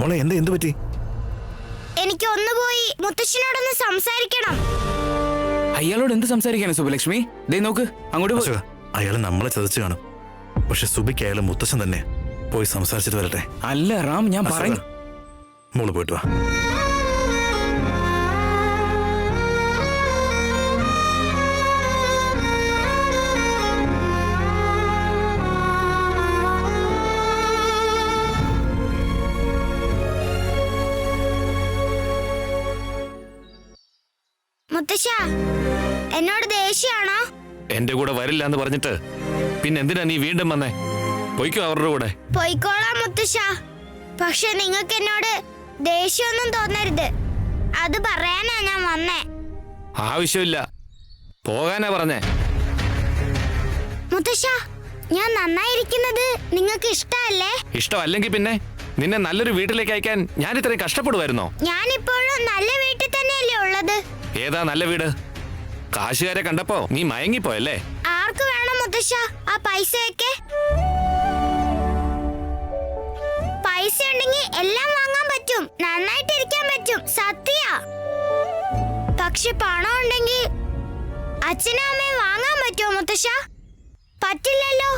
മോളെ എന്ത് പറ്റി? എനിക്ക് ഒന്ന് പോയി മുത്തശ്ശനോടൊന്ന് സംസാരിക്കണം. അയാളോട് എന്ത് സംസാരിക്കാനാ സുബലക്ഷ്മി? ദേ നോക്ക്, അങ്ങോട്ട് പോ. അയാൾ നമ്മളെ ചതച്ചു കാണും. പക്ഷെ സുബിക്ക് അയാൾ മുത്തശ്ശൻ തന്നെ. പോയി സംസാരിച്ചിട്ട് വരട്ടെ. അല്ല റാം, ഞാൻ പറഞ്ഞു. മോള് പോയിട്ട് വാ. മുത്തശ്ശ, എന്നോട് ദേഷ്യാണോ? എന്റെ കൂടെ വരില്ല എന്ന് പറഞ്ഞിട്ട് പിന്നെ എന്തിനാ നീ വീണ്ടും വന്നേ? പോയിക്കോ അവരുടെ കൂടെ. പോയിക്കോളാം മുത്തശ്ശ. പക്ഷെ നിങ്ങൾക്ക് എന്നോട് ദേഷ്യമൊന്നും തോന്നരുത്. അത് പറയാനാ ഞാൻ വന്നേ. ആവശ്യമില്ല, പോകാനാ പറഞ്ഞേ. മുത്തശ്ശ, ഞാൻ നന്നായിരിക്കുന്നത് നിങ്ങൾക്ക് ഇഷ്ടമല്ലേ? ഇഷ്ടമല്ലെങ്കിൽ പിന്നെ നിന്നെ നല്ലൊരു വീട്ടിലേക്ക് അയക്കാൻ ഞാൻ ഇത്രയും കഷ്ടപ്പെടുമായിരുന്നോ? ഞാനിപ്പോഴും നല്ല വീട്ടിൽ തന്നെയല്ലേ ഉള്ളത്. ഏതാ നല്ല വീട്? കാശുകാരെ കണ്ടപ്പോ നീ മയങ്ങിപ്പോയല്ലേ? ആർക്ക് വേണം മുത്തശ്ശ ആ പൈസയൊക്കെ? പൈസ ഉണ്ടെങ്കിൽ എല്ലാം വാങ്ങാൻ പറ്റും, നന്നായിട്ടിരിക്കാൻ പറ്റും, സത്യാ. പക്ഷെ പണം ഉണ്ടെങ്കിൽ അച്ഛനും അമ്മയും വാങ്ങാൻ പറ്റുമോ മുത്തശ്ശ? പറ്റില്ലല്ലോ.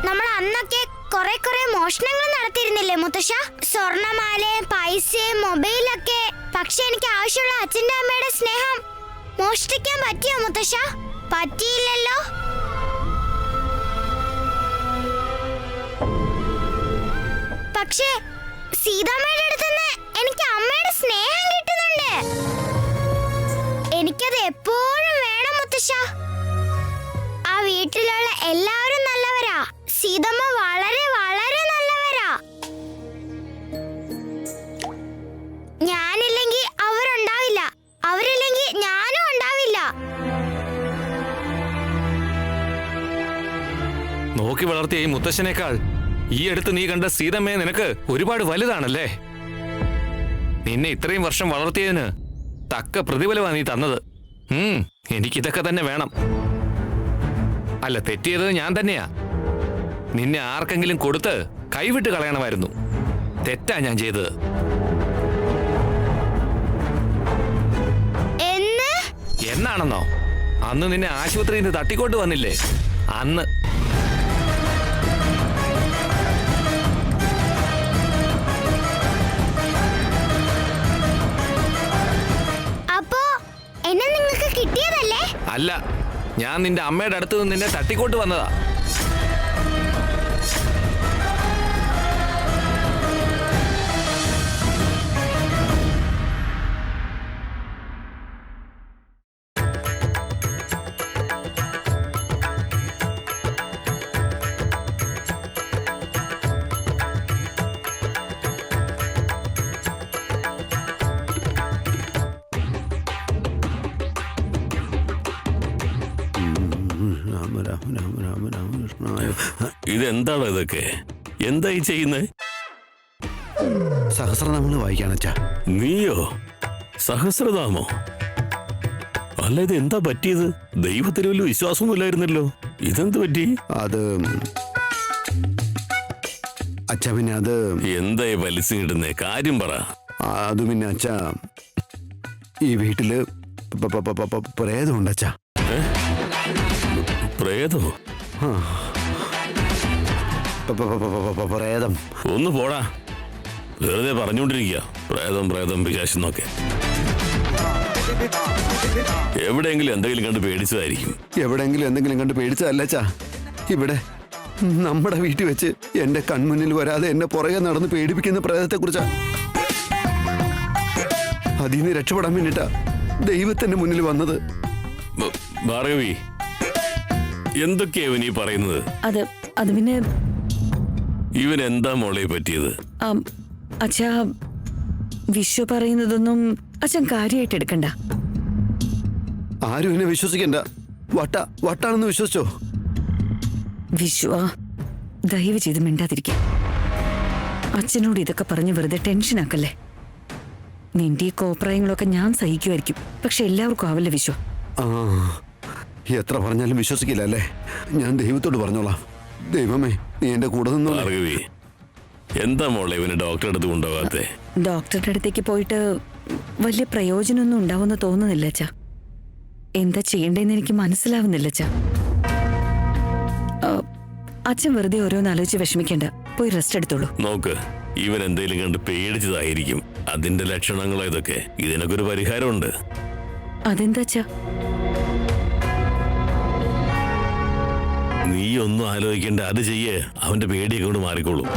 നമ്മൾ അന്നൊക്കെ കുറെ മോഷണങ്ങൾ നടത്തിയിരുന്നില്ലേ മുത്തശ്ശ? സ്വർണമാലയും പൈസയും മൊബൈലൊക്കെ. പക്ഷെ എനിക്ക് ആവശ്യമുള്ള അച്ഛന്റെ അമ്മയുടെ സ്നേഹം മോഷ്ടിക്കാൻ പറ്റിയോ മുത്തശ്ശ? പറ്റിയില്ലല്ലോ. പക്ഷേ സീതാമ്മയുടെ അടുത്തുനിന്ന് എനിക്ക് അമ്മയുടെ സ്നേഹം കിട്ടുന്നുണ്ട്. എനിക്കത് എപ്പോഴും വേണം മുത്തശ്ശ. ആ വീട്ടിലുള്ള എല്ലാവരും നല്ലവരാ. സീതമ്മ വളരെ വളരെ നല്ലവരാ. ഞാനില്ലെങ്കിൽ അവരുണ്ടാവില്ല, അവരില്ലെങ്കിൽ ഞാനും ഉണ്ടാവില്ല. നോക്കി വളർത്തിയ ഈ മുത്തശ്ശനേക്കാൾ ഈ അടുത്ത് നീ കണ്ട സീതമ്മയെ നിനക്ക് ഒരുപാട് വലുതാണല്ലേ? നിന്നെ ഇത്രയും വർഷം വളർത്തിയതിന് തക്ക പ്രതിഫലമാണ് നീ തന്നത്. എനിക്കിതൊക്കെ തന്നെ വേണം. അല്ല, തെറ്റിയത് ഞാൻ തന്നെയാ. നിന്നെ ആർക്കെങ്കിലും കൊടുത്ത് കൈവിട്ട് കളയണമായിരുന്നു. തെറ്റാ ഞാൻ ചെയ്തത്. എന്നാണെന്നോ? അന്ന് നിന്നെ ആശുപത്രിയിൽ നിന്ന് തട്ടിക്കൊണ്ട് വന്നില്ലേ? അന്ന്. അപ്പോ എന്നെ നിങ്ങൾക്ക് കിട്ടിയതല്ലേ? അല്ല, ഞാൻ നിന്റെ അമ്മയുടെ അടുത്ത് നിന്ന് നിന്നെ തട്ടിക്കൊണ്ട് വന്നതാ. ഇതെന്താണ് ഇതൊക്കെ? എന്തായി ചെയ്യുന്നേ? സഹസ്രനാമങ്ങൾ വായിക്കാണച്ചാ. നീയോ? സഹസ്രനാമോ? അല്ല, ഇത് എന്താ പറ്റിയത്? ദൈവത്തിന് വലിയ വിശ്വാസമൊന്നുമില്ലായിരുന്നല്ലോ. ഇതെന്ത് പറ്റി? അത് അച്ഛാ, പിന്നെ അത് എന്തായി വലിച്ചു കിട്ടുന്നേ? കാര്യം പറ. അത് പിന്നെ അച്ഛാ, ഈ വീട്ടില് പ്രേതമുണ്ട് അച്ഛാ. പ്രേതോ? പ്രേതം. ഒന്ന് പോടാ, വെറുതെ പറഞ്ഞുകൊണ്ടിരിക്കുക. പ്രേതം പ്രേതം പിശാചെന്നൊക്കെ. എവിടെയെങ്കിലും എന്തെങ്കിലും കണ്ട് പേടിച്ചതായിരിക്കും. എവിടെയെങ്കിലും എന്തെങ്കിലും കണ്ട് പേടിച്ചതല്ല അച്ഛാ. ഇവിടെ നമ്മുടെ വീട്ടിൽ വെച്ച് എന്റെ കൺമുന്നിൽ വരാതെ എന്നെ പുറകെ നടന്ന് പേടിപ്പിക്കുന്ന പ്രേതത്തെ കുറിച്ചാ. അതിൽ നിന്ന് രക്ഷപ്പെടാൻ വേണ്ടിട്ടാ ദൈവത്തിന്റെ മുന്നിൽ വന്നത്. ഭാർഗവി, എന്തൊക്കെയാ ഇവൻ ഈ പറയുന്നത്? അത് പിന്നെ ഇവൻ എന്താ മോളെ പറ്റിയത്? അച്ഛാ, വിശ്വ പറയുന്നതൊന്നും അച്ഛൻ കാര്യമായിട്ട് എടുക്കണ്ട. ആരും എന്നെ വിശ്വസിക്കണ്ട. വട്ടാണെന്ന് വിശ്വസിച്ചോ? വിശ്വ, ദയവ് ചെയ്ത് മിണ്ടാതിരിക്കുക. അച്ഛനോട് ഇതൊക്കെ പറഞ്ഞ് വെറുതെ ടെൻഷനാക്കല്ലേ. നിന്റെ ഈ കോപ്രായങ്ങളൊക്കെ ഞാൻ സഹിക്കുമായിരിക്കും, പക്ഷെ എല്ലാവർക്കും ആവല്ല വിശ്വ. എത്ര പറഞ്ഞാലും വിശ്വസിക്കില്ല അല്ലേ? ഞാൻ ദൈവത്തോട് പറഞ്ഞോളാം. ദൈവമേ, നീ എന്റെ കൂടെ നിന്നോ. ഭാർഗവി, എന്താ മോളെ ഇവന് ഡോക്ടറെ അടുത്ത് കൊണ്ടുപോകാത്തെ? ഡോക്ടറുടെ അടുത്തേക്ക് പോയിട്ട് വലിയ പ്രയോജനമൊന്നും ഉണ്ടാവുമെന്ന് തോന്നുന്നില്ല അച്ഛാ. എന്താ ചെയ്യണ്ടേന്ന് എനിക്ക് മനസ്സിലാവുന്നില്ല അച്ഛാ. അച്ഛൻ വെറുതെ ഓരോന്നാലോചിച്ച് വിഷമിക്കണ്ട, പോയി റെസ്റ്റ് എടുത്തോളൂ. നോക്ക്, ഇവൻ എന്തേലും കണ്ട് പേടിച്ചതായിരിക്കും. അതിന്റെ ലക്ഷണങ്ങളോ ഇതൊക്കെ. ഇതിനൊക്കെ ഒരു പരിഹാരമുണ്ട്. അതെന്താ അച്ഛാ? നീ ഒന്നും ആലോചിക്കേണ്ട, അത് ചെയ്യേ. അവന്റെ പേടിയൊക്കെ കൊണ്ട് മാറിക്കോളും.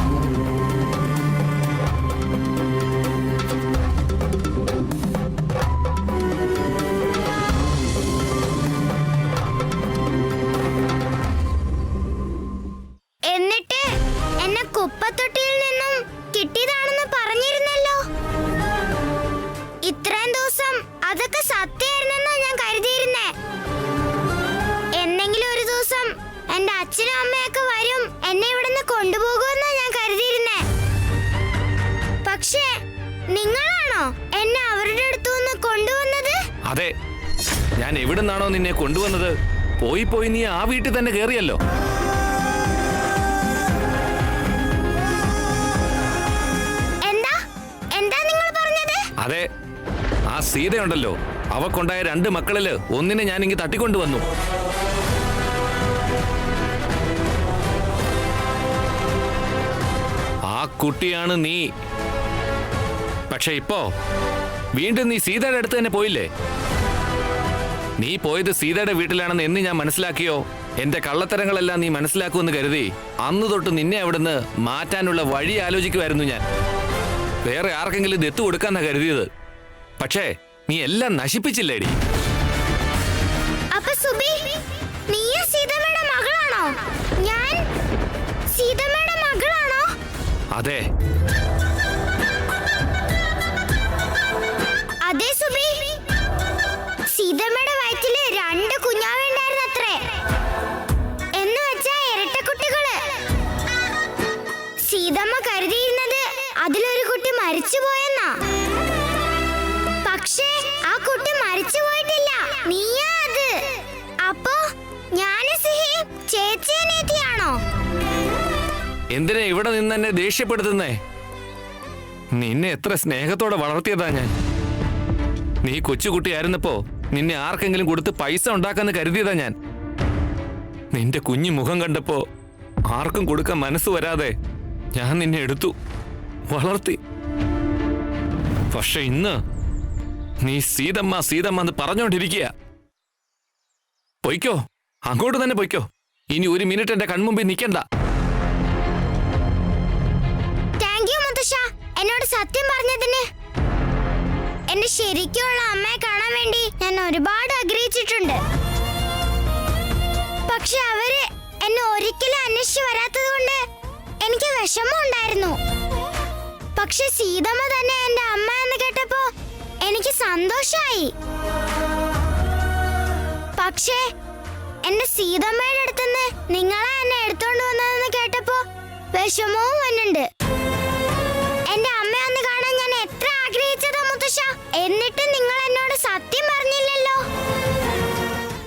എന്നിട്ട് എന്നെ കുപ്പത്തൊട്ടിയിൽ നിന്നും കിട്ടിയതാണെന്ന് പറഞ്ഞിരുന്നല്ലോ. ഇത്രയും ദിവസം അതൊക്കെ സത്യമായിരുന്നെന്നാ ഞാൻ കരുതിയിരുന്നേ. എന്നെങ്കിലും ഒരു ദിവസം എന്റെ അച്ഛനും അമ്മയൊക്കെ വരും, എന്നെ ഇവിടുന്ന് കൊണ്ടുപോകുമെന്നാ ഞാൻ കരുതിയിരുന്നേ. പക്ഷേ നിങ്ങളാണോ എന്നെ അവരുടെ അടുത്തുനിന്ന് കൊണ്ടുവന്നത്? അതെ, ഞാൻ എവിടുന്നാണോ നിന്നെ കൊണ്ടുവന്നത്, പോയി പോയി നീ ആ വീട്ടിൽ തന്നെ കയറിയല്ലോ. എന്താ നിങ്ങൾ പറഞ്ഞത്? അതെ, ആ സീതയുണ്ടല്ലോ, അവക്കുണ്ടായ 2 മക്കളില് ഒന്നിനെ ഞാൻ ഇങ്ങ് തട്ടിക്കൊണ്ടുവന്നു. ആ കുട്ടിയാണ് നീ. പക്ഷെ ഇപ്പോ വീണ്ടും നീ സീതയുടെ അടുത്ത് തന്നെ പോയില്ലേ? നീ പോയത് സീതയുടെ വീട്ടിലാണെന്ന് എന്ന് ഞാൻ മനസ്സിലാക്കിയോ, എന്റെ കള്ളത്തരങ്ങളെല്ലാം നീ മനസ്സിലാക്കുമെന്ന് കരുതി അന്ന് തൊട്ട് നിന്നെ അവിടുന്ന് മാറ്റാനുള്ള വഴി ആലോചിക്കുമായിരുന്നു ഞാൻ. വേറെ ആർക്കെങ്കിലും ദത്ത് കൊടുക്കാന്നാ കരുതിയത്. പക്ഷേ നീ എല്ലാം നശിപ്പിച്ചില്ലേടി. അപ്പൊ സുബി, നീ സീതമ്മയുടെ മകളാണോ? ഞാൻ സീതമ്മയുടെ മകളാണോ? അതെ. അതെ സുബി, സീതമ്മയുടെ വയറ്റില് 2 കുഞ്ഞാവുണ്ടായിരുന്നത്രേ. എന്ന് വെച്ചാ ഇരട്ടക്കുട്ടികള്. സീതമ്മ കരുതിയിരുന്നത് അതിലൊരു കുട്ടി മരിച്ചുപോയെന്നാ. പക്ഷേ ആ കുട്ടി മരിച്ചു പോയിട്ടില്ല, നീയാ അത്. അപ്പോ ഞാന് ചേച്ചിയാണോ? എന്തിനാ ഇവിടെ നിന്ന് എന്നെ ദേഷ്യപ്പെടുത്തുന്നേ? നിന്നെ എത്ര സ്നേഹത്തോടെ വളർത്തിയതാ ഞാൻ. നീ കൊച്ചുകുട്ടിയായിരുന്നപ്പോ നിന്നെ ആർക്കെങ്കിലും കൊടുത്ത് പൈസ ഉണ്ടാക്കാന്ന് കരുതിയതാ ഞാൻ. നിന്റെ കുഞ്ഞു മുഖം കണ്ടപ്പോ ആർക്കും കൊടുക്കാൻ മനസ്സ് വരാതെ ഞാൻ നിന്നെ എടുത്തു, വളർത്തി. പക്ഷെ ഇന്ന് നീ സീതമ്മ സീതമ്മ എന്ന് പറഞ്ഞോണ്ടിരിക്കുക. പൊയ്ക്കോ, അങ്ങോട്ട് തന്നെ പൊയ്ക്കോ. ഇനി 1 മിനിറ്റ് എന്റെ കൺമുമ്പിൽ നിൽക്കണ്ട. താങ്ക് യു മുത്തശ്ശ, എന്നോട് സത്യം പറഞ്ഞതിന്. എന്റെ ശരിക്കുള്ള അമ്മയെ കാണാൻ വേണ്ടി ഞാൻ ഒരുപാട് ആഗ്രഹിച്ചിട്ടുണ്ട്. പക്ഷെ അവര് എന്നെ ഒരിക്കലും അന്വേഷിച്ചു വരാത്തത് കൊണ്ട് എനിക്ക് വിഷമം ഉണ്ടായിരുന്നു. പക്ഷെ സീതമ്മ തന്നെ എന്റെ അമ്മ എന്ന് കേട്ടപ്പോ എനിക്ക് സന്തോഷായി. പക്ഷേ എന്റെ സീതമ്മയുടെ അടുത്തുനിന്ന് നിങ്ങളെ എന്നെ എടുത്തോണ്ട് വന്നതെന്ന് കേട്ടപ്പോ വിഷമവും വന്നുണ്ട്. എന്റെ അമ്മയൊന്ന് കാണാൻ ഞാൻ എത്ര ആഗ്രഹിച്ചതാ മുത്തശ്ശ. എന്നിട്ട് നിങ്ങൾ എന്നോട് സത്യം പറഞ്ഞില്ലല്ലോ.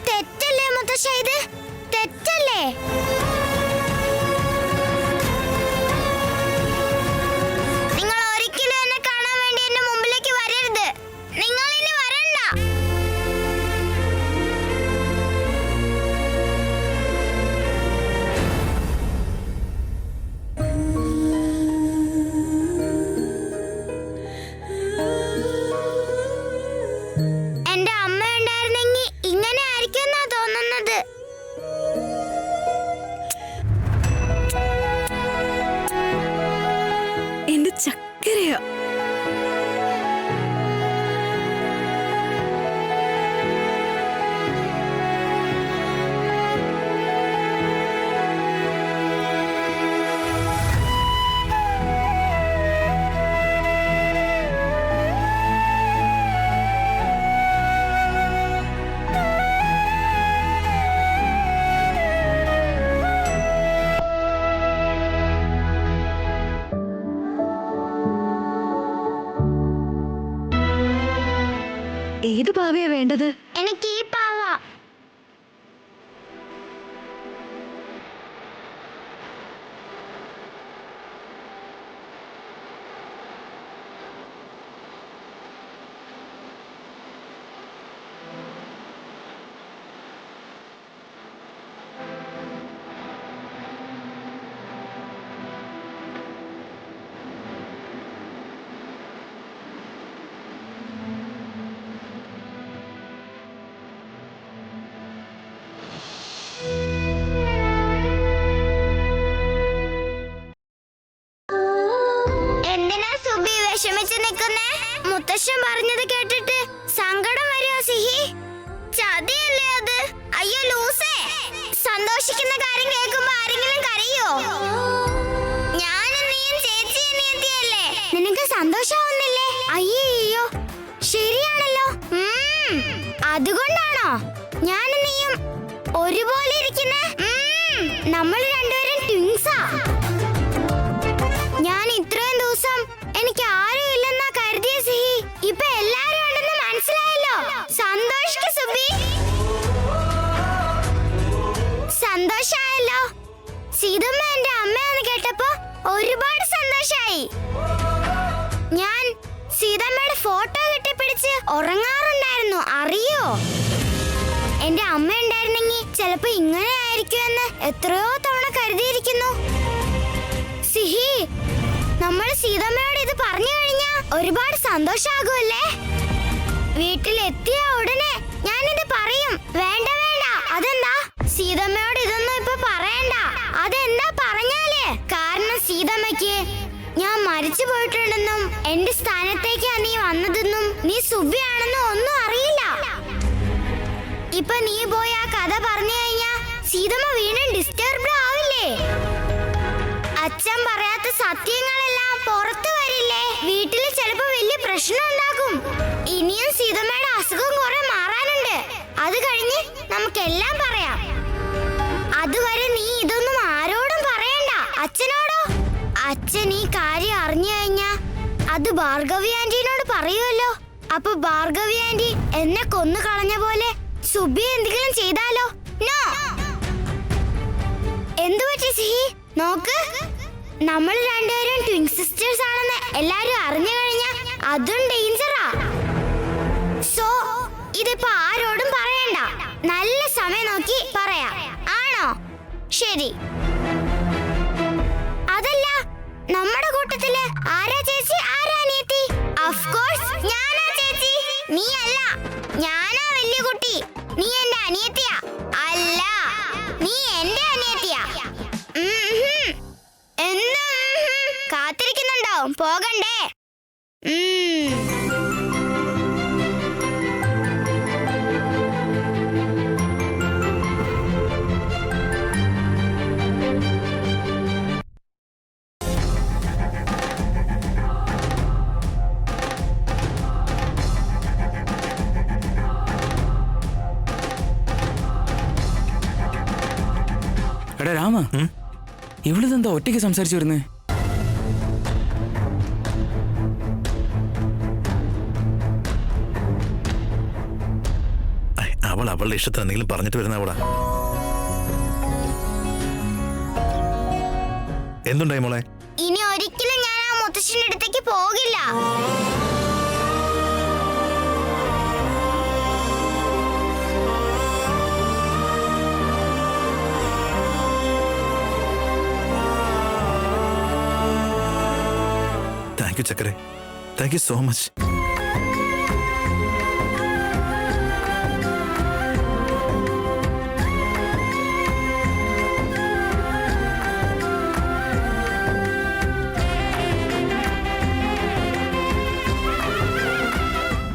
തെറ്റല്ലേ മുത്തശ്ശ? ഇത് തെറ്റല്ലേ? നിങ്ങൾ ഒരിക്കലും എന്നെ കാണാൻ വേണ്ടി എന്റെ മുമ്പിലേക്ക് വരരുത്. നിങ്ങൾ ഇനി വരണ്ട. എന്റെ അമ്മ ഉണ്ടായിരുന്നെങ്കിൽ ഇങ്ങനെ ആയിരിക്കും എന്നാ തോന്നുന്നത്. എന്റെ ചക്കരയാ. ഏത് പാവയാ വേണ്ടത്? എനിക്ക് ഈ പാവ. പ്രാവശ്യം പറഞ്ഞത് കേട്ടിട്ട് സങ്കടം വരുമോ സിഹി? ചതിയല്ലേ അത്? അയ്യോ ലൂസേ, സന്തോഷിക്കുന്ന കാര്യം കേൾക്കുമ്പോ ആരെങ്കിലും കരയോ? ഞാനും നീയും ചേച്ചി അനിയത്തിയല്ലേ, നിനക്ക് സന്തോഷമാവുന്നില്ലേ? അയ്യോ ശരിയാണല്ലോ. അതുകൊണ്ടാണോ ഞാനും നീയും ഒരുപോലെ ഇരിക്കുന്നേ? നമ്മൾ രണ്ടുപേരും ട്വിൻസാ. ഞാൻ ഇത്രയും ദിവസം എനിക്ക് ആരും ഇല്ലെന്നാ കരുതിയ സിഹി, ഇപ്പൊ എല്ലാരും ഉണ്ടെന്ന് മനസ്സിലായല്ലോ. സന്തോഷിക്ക് സുബി, സന്തോഷായല്ലോ. സീതമ്മ എന്റെ അമ്മയെന്ന് കേട്ടപ്പോ ഒരുപാട് സന്തോഷായി. ഞാൻ സീതമ്മയുടെ ഫോട്ടോ കെട്ടിപ്പിടിച്ച് ഉറങ്ങാറുണ്ടായിരുന്നു, അറിയോ? എന്റെ അമ്മ ഉണ്ടായിരുന്നെങ്കിൽ ചിലപ്പോ ഇങ്ങനെ ആയിരിക്കുമെന്ന് എത്രയോ തവണ കരുതിയിരിക്കുന്നു. സിഹി, നമ്മൾ സീതമ്മയോട് ഇത് പറഞ്ഞു കഴിഞ്ഞാ ഒരുപാട് സന്തോഷാകുമല്ലേ? വീട്ടിലെത്തിയ ഉടനെ ഞാനിത് പറയും. വേണ്ട വേണ്ട, അതെന്താ? സീതമ്മയോട് ഇതൊന്നും ഇപ്പൊ പറയണ്ട. അതെന്താ പറഞ്ഞാലേ? കാരണം സീതമ്മയ്ക്ക് ഞാൻ മരിച്ചു പോയിട്ടുണ്ടെന്നും എന്റെ സ്ഥാനത്തേക്കാ നീ വന്നതെന്നും നീ സുബിയാണെന്നും ഒന്നും അറിയില്ല. ഇപ്പൊ നീ പോയി ആ കഥ പറഞ്ഞു കഴിഞ്ഞാ സീതമ്മ വീണ്ടും ഡിസ്റ്റർബ്ഡ് ആവില്ലേ? അച്ഛൻ പറയാത്ത സത്യങ്ങളെല്ലാം പുറത്തു വരില്ലേ? വീട്ടിൽ ചിലപ്പോ വലിയ പ്രശ്നം ഉണ്ടാക്കും. ഇനിയും സീതമ്മയുടെ അസുഖം കുറെ മാറാനുണ്ട്. അത് കഴിഞ്ഞ് നമുക്കെല്ലാം പറയാം. അതുവരെ നീ ഇതൊന്നും ആരോടും പറയണ്ട. അച്ഛനോടോ? അച്ഛൻ ഈ കാര്യം അറിഞ്ഞു കഴിഞ്ഞാ അത് ഭാർഗവി ആന്റിനോട് പറയുമല്ലോ. അപ്പൊ ഭാർഗവി ആന്റി എന്നെ കൊന്നു കളഞ്ഞ പോലെ സുബി എന്തെങ്കിലും ചെയ്താലോ? നോ. എന്തു പറ്റി സിഹി? നോക്ക്, നമ്മൾ രണ്ടുപേരും ട്വിൻ സിസ്റ്റേഴ്സ് ആണെന്ന് എല്ലാരും അറിഞ്ഞു കഴിഞ്ഞാ അതും ഡേഞ്ചറാ. സോ ഇതിപ്പോ ആരോടും പറയണ്ട. നല്ല സമയം നോക്കി പറയാം. ആണോ? ശരി. അതല്ല, നമ്മുടെ കൂട്ടത്തില് ആരാ ചേച്ചി, ആരാ അനിയത്തി? ഓഫ് കോഴ്സ് ഞാനാ ചേച്ചി. നീ അല്ല, ഞാനാ വലിയ കുട്ടി. നീ എന്റെ അനിയത്തിയാ. അല്ല, നീ എന്റെ അനിയത്തിയാ. കാത്തിരിക്കുന്നുണ്ടാവും, പോകണ്ടേ? എടാ രാമ, ഇവളിതെന്താ ഒറ്റയ്ക്ക് സംസാരിച്ചു വരുന്നേ? അവൾ അവളുടെ ഇഷ്ടത്തിന് എന്തെങ്കിലും പറഞ്ഞിട്ട് വരുന്ന അവളാ. എന്തുണ്ടായി മോളെ? ഇനി ഒരിക്കലും ഞാൻ ആ മുത്തശ്ശന്റെ അടുത്തേക്ക് പോകില്ല. താങ്ക് യു ചക്കരെ, thank you so much.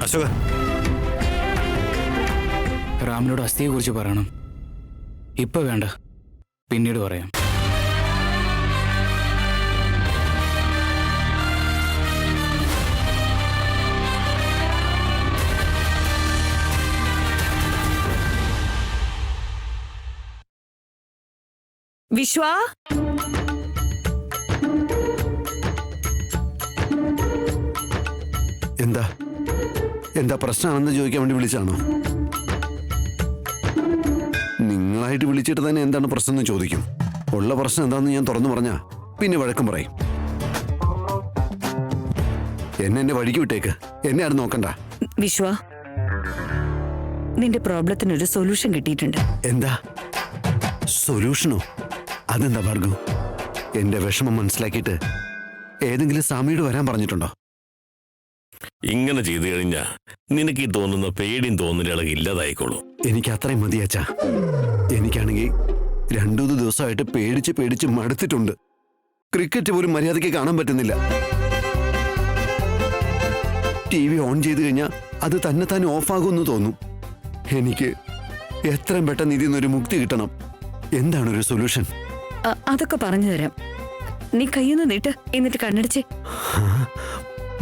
Ashoka, രാമിനോട് അസ്ഥിയെ കുറിച്ച് പറയണം. ഇപ്പൊ വേണ്ട, പിന്നീട് പറയാം. വിശ്വാ, എന്താ എന്താ പ്രശ്നമാണെന്ന് ചോദിക്കാൻ വേണ്ടി വിളിച്ചാണോ? നിങ്ങളായിട്ട് വിളിച്ചിട്ട് തന്നെ എന്താണ് പ്രശ്നം എന്ന് ചോദിക്കും. ഉള്ള പ്രശ്നം എന്താണെന്ന് ഞാൻ തുറന്നു പറഞ്ഞാ പിന്നെ വഴക്കം പറയും. എന്നെ വഴിക്ക് വിട്ടേക്ക്, എന്നെ ആരും നോക്കണ്ട. വിശ്വാ, നിന്റെ പ്രോബ്ലത്തിനൊരു സൊല്യൂഷൻ കിട്ടിയിട്ടുണ്ട്. എന്താ സൊല്യൂഷനോ? അതെന്താ ഭാർഗവ്? എന്റെ വിഷമം മനസ്സിലാക്കിയിട്ട് ഏതെങ്കിലും സ്വാമിയോട് വരാൻ പറഞ്ഞിട്ടുണ്ടോ? ഇങ്ങനെ ചെയ്തു കഴിഞ്ഞാ നിനക്ക് ഈ തോന്നുന്ന പേടിയും തോന്നലുകളൊക്കെ ഇല്ലാതായിക്കോളൂ. എനിക്ക് അത്രയും മതി അച്ഛാ. എനിക്കാണെങ്കിൽ 2-3 ദിവസമായിട്ട് പേടിച്ച് മടുത്തിട്ടുണ്ട്. ക്രിക്കറ്റ് പോലും മര്യാദയ്ക്ക് കാണാൻ പറ്റുന്നില്ല. TV ഓൺ ചെയ്ത് കഴിഞ്ഞാൽ അത് തന്നെ ഓഫാകുമെന്ന് തോന്നും. എനിക്ക് എത്രയും പെട്ടെന്ന് ഇതിൽ നിന്നൊരു മുക്തി കിട്ടണം. എന്താണ് ഒരു സൊല്യൂഷൻ? അതൊക്കെ പറഞ്ഞു തരാം. നീ കയ്യൊന്ന് നീട്ട്, എന്നിട്ട് കണ്ണടിച്ച്.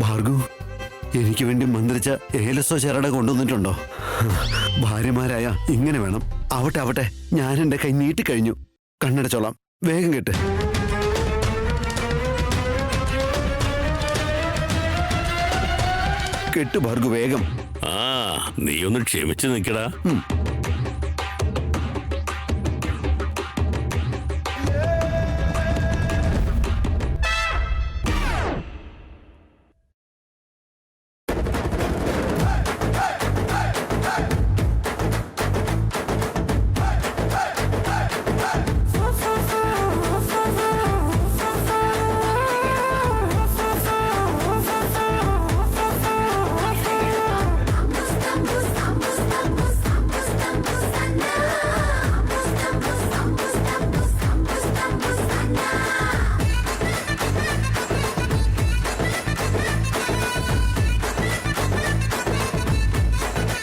ഭാർഗവ്, എനിക്ക് വേണ്ടി മന്ത്രിച്ച ഏലസോ ചരട കൊണ്ടുവന്നിട്ടുണ്ടോ? ഭാര്യമാരായ ഇങ്ങനെ വേണം. ആവട്ടെ, ഞാൻ എന്റെ കൈ നീട്ടിക്കഴിഞ്ഞു. കണ്ണടച്ചോളാം, വേഗം കേട്ട്. കെട്ടു ഭാർഗവ്, വേഗം. നീ ഒന്ന് ക്ഷമിച്ചു നിൽക്കടാ.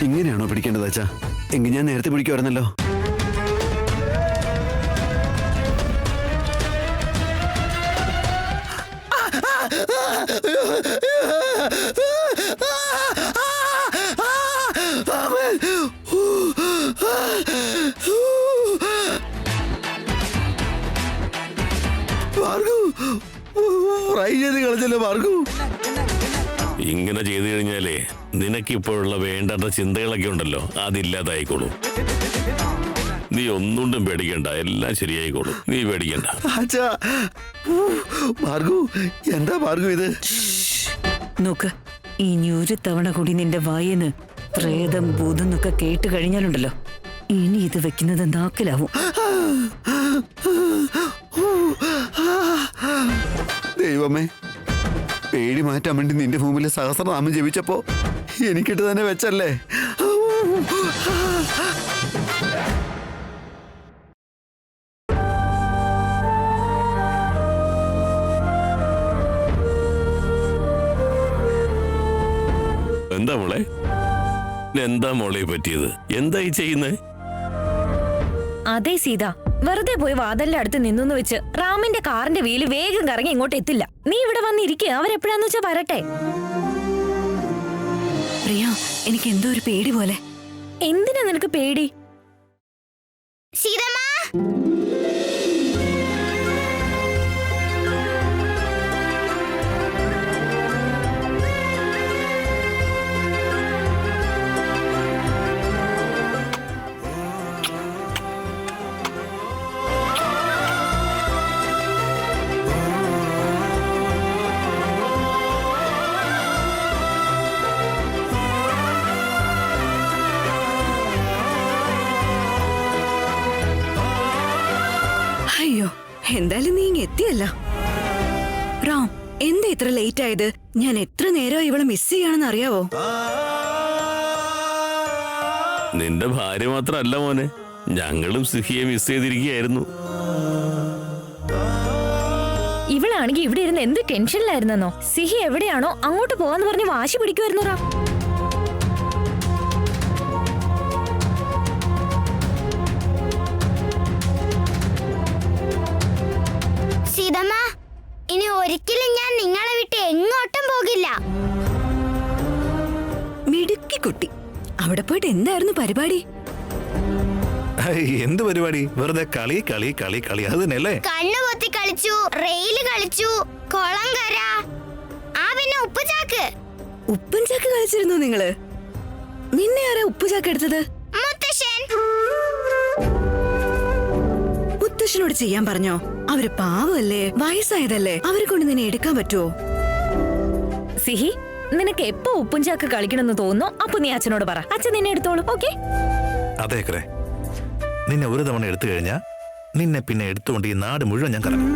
ഇങ്ങനെയാണോ പിടിക്കേണ്ടത് അച്ഛാ? എങ്കിൽ ഞാൻ നേരത്തെ പിടിക്കുമായിരുന്നല്ലോ. ഫ്രൈ ചെയ്ത് കളിച്ചല്ലോ ഭാർഗവ്. ഇങ്ങനെ ചെയ്തു കഴിഞ്ഞാലേ നിനക്കിപ്പോഴുള്ള വേണ്ടാത്ത ചിന്തകളൊക്കെ ഉണ്ടല്ലോ, അതില്ലാതായിക്കോളൂ. നീ ഒന്നുകൊണ്ടും പേടിക്കണ്ട, എല്ലാം ശരിയായിക്കോളൂ. നീ പേടിക്കണ്ട. അച്ഛാ, ഭാർഗവ്, എന്താ ഭാർഗവ് ഇത്? നോക്ക്, ഇനി ഒരു തവണ കൂടി നിന്റെ വായിന്ന് പ്രേതം ഭൂതം എന്നൊക്കെ കേട്ട് കഴിഞ്ഞാലുണ്ടല്ലോ, ഇനി ഇത് വെക്കുന്നത് നാക്കിലാവും. ദൈവമേ, പേടി മാറ്റാൻ വേണ്ടി നിന്റെ മുമ്പിൽ സഹസ്രനാമം ജപിച്ചപ്പോ എനിക്കിട്ട് തന്നെ വെച്ചല്ലേ. എന്താ മോളെ, എന്താ മോളെ പറ്റിയത്? എന്തായി ചെയ്യുന്നേ? അതെ സീത, വെറുതെ പോയി വാതലിന്റെ അടുത്ത് നിന്നു വെച്ച് റാമിന്റെ കാറിന്റെ വീല് വേഗം കറങ്ങി ഇങ്ങോട്ട് എത്തില്ല. നീ ഇവിടെ വന്നിരിക്കുക, അവരെപ്പോഴാന്ന് വെച്ചാ വരട്ടെ. പ്രിയ, എനിക്ക് എന്തോ ഒരു പേടി പോലെ. എന്തിനാ നിനക്ക് പേടി? സീതമ്മ, അയ്യോ, എന്തായാലും നീ ഇങ്ങ് എത്തിയല്ല. റാം, എന്താ ഇത്ര ലേറ്റ് ആയത്? ഞാൻ എത്ര നേരം ഇവളെ മിസ് ചെയ്യാണെന്ന് അറിയാവോ? നിന്റെ ഭാര്യ മാത്രമല്ല മോനെ, ഞങ്ങളും സിഹിയെ മിസ് ചെയ്തിരിക്കുകയായിരുന്നു. ഇവളാണെങ്കിൽ ഇവിടെ ഇരുന്ന് എന്ത് ടെൻഷനിലായിരുന്നോ. സിഹി എവിടെയാണോ അങ്ങോട്ട് പോവാന്ന് പറഞ്ഞ് വാശി പിടിക്കുമായിരുന്നു റാം. സീതമ്മ, ഇനി ഒരിക്കലും ഞാൻ നിങ്ങളെ വിട്ട് എങ്ങോട്ടും പോകില്ല. മിടുക്കി കുട്ടി. അവിടെ പോയിട്ട് എന്തായിരുന്നു പരിപാടി? എന്ത് പരിപാടി? വെറുതെ കളി കളി കളി കളി, അത് തന്നെയല്ലേ? കണ്ണു പൊത്തി കളിച്ചു, റെയില് കളിച്ചു, കുളം കര, പിന്നെ ഉപ്പുചാക്ക്. ഉപ്പൻ ചാക്ക് കളിച്ചിരുന്നു നിങ്ങള്? നിന്നെ ആരാ ഉപ്പുചാക്ക് എടുത്തത്? മുത്തശ്ശൻ. മുത്തശ്ശനോട് ചെയ്യാൻ പറഞ്ഞോ? അവര് പാവല്ലേ, വയസ്സായതല്ലേ, അവരെ കൊണ്ട് നിന്നെ എടുക്കാൻ പറ്റുമോ? സിഹി, നിനക്ക് എപ്പോ ഉപ്പും ചാക്ക് കളിക്കണമെന്ന് തോന്നുന്നോ അപ്പൊ നീ അച്ഛനോട് പറ, അച്ഛൻ നിന്നെ എടുത്തോളൂ. ഓക്കെ? അതെ, നിന്നെ ഒരു തവണ എടുത്തു കഴിഞ്ഞാ നിന്നെ പിന്നെ എടുത്തുകൊണ്ട് ഈ നാട് മുഴുവൻ ഞാൻ കറങ്ങും.